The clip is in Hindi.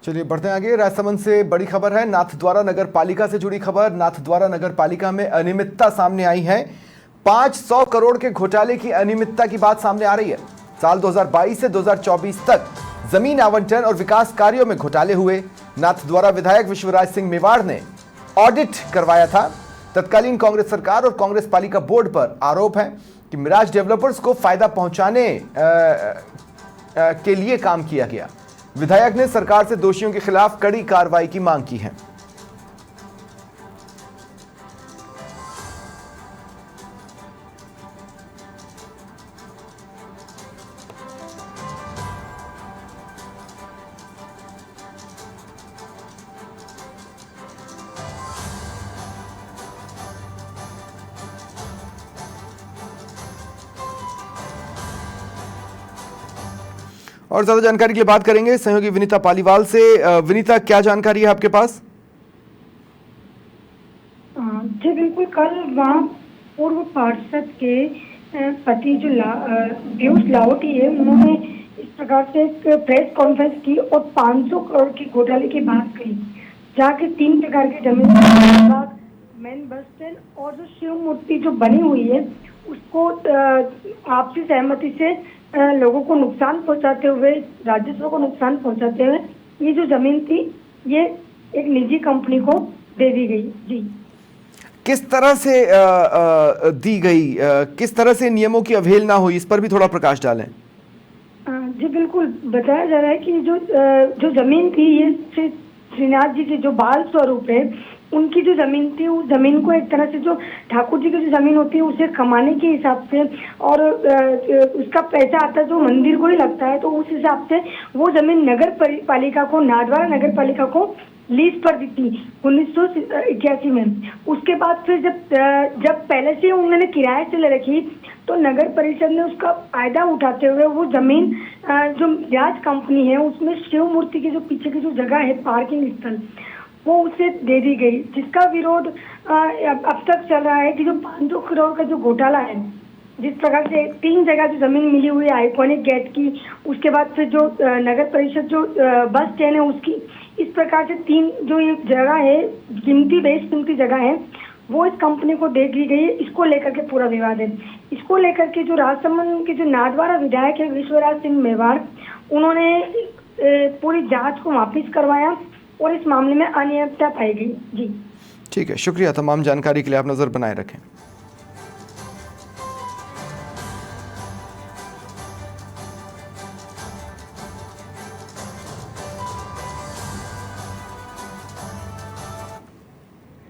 चलिए बढ़ते हैं आगे। राजसमंद से बड़ी खबर है, नाथद्वारा नगर पालिका से जुड़ी खबर। नाथद्वारा नगर पालिका में अनियमितता सामने आई है। 500 करोड़ के घोटाले की अनियमितता की बात सामने आ रही है। साल 2022 से 2024 तक जमीन आवंटन और विकास कार्यों में घोटाले हुए। नाथद्वारा विधायक विश्वराज सिंह मेवाड़ ने ऑडिट करवाया था। तत्कालीन कांग्रेस सरकार और कांग्रेस पालिका बोर्ड पर आरोप है कि मिराज डेवलपर्स को फायदा पहुंचाने के लिए काम किया गया। विधायक ने सरकार से दोषियों के खिलाफ कड़ी कार्रवाई की मांग की है। और ज्यादा जानकारी के लिए बात करेंगे सहयोगी विनीता पालीवाल से। विनीता, क्या जानकारी है आपके पास? जी बिल्कुल, कल वहाँ पूर्व पार्षद के पति जो पीयूष लाहौटी है, उन्होंने इस प्रकार से एक प्रेस कॉन्फ्रेंस की और 500 करोड़ की घोटाले की बात कही, जहाँ के 3 प्रकार की जमीन, मेन बस स्टैंड और जो शिव मूर्ति जो बनी हुई है उसको आपसी सहमति से लोगों को नुकसान पहुंचाते हुए, राजस्व को नुकसान पहुंचाते हुए ये जो जमीन थी ये एक निजी कंपनी को दे दी गई। जी, किस तरह से दी गई, किस तरह से नियमों की अवहेलना हुई, इस पर भी थोड़ा प्रकाश डालें। जी बिल्कुल, बताया जा रहा है कि जो जमीन थी ये श्रीनाथ जी के जो बाल स्वरूप है उनकी जो जमीन थी, उस जमीन को एक तरह से जो ठाकुर जी की जो जमीन होती है उसे कमाने के हिसाब से और उसका पैसा आता है जो मंदिर को ही लगता है, तो उस हिसाब से वो जमीन नगर पालिका को, नाथद्वारा नगर पालिका को लीज पर दी थी 1981 में। उसके बाद फिर जब पहले से उन्होंने किराए से ले रखी तो नगर परिषद ने उसका फायदा उठाते हुए वो जमीन जो राज कंपनी है उसमें शिव मूर्ति की जो पीछे की जो जगह है पार्किंग स्थल, वो उसे दे दी गई, जिसका विरोध अब तक चल रहा है कि जो 500 करोड़ का जो घोटाला है, जिस प्रकार से 3 जगह जो जमीन मिली हुई है आइकॉनिक गेट की, उसके बाद फिर जो नगर परिषद जो बस स्टैंड है उसकी, इस प्रकार से 3 जो ये जगह है कीमती जगह है वो इस कंपनी को दे दी गई है। इसको लेकर के पूरा विवाद है। इसको लेकर के जो राजसमंद के जो नाथद्वारा विधायक है विश्वराज सिंह मेवाड़, उन्होंने पूरी जांच को वापिस करवाया और इस मामले में अनियमितता पाई गई। जी ठीक है, शुक्रिया। तमाम जानकारी के लिए आप नजर बनाए रखें।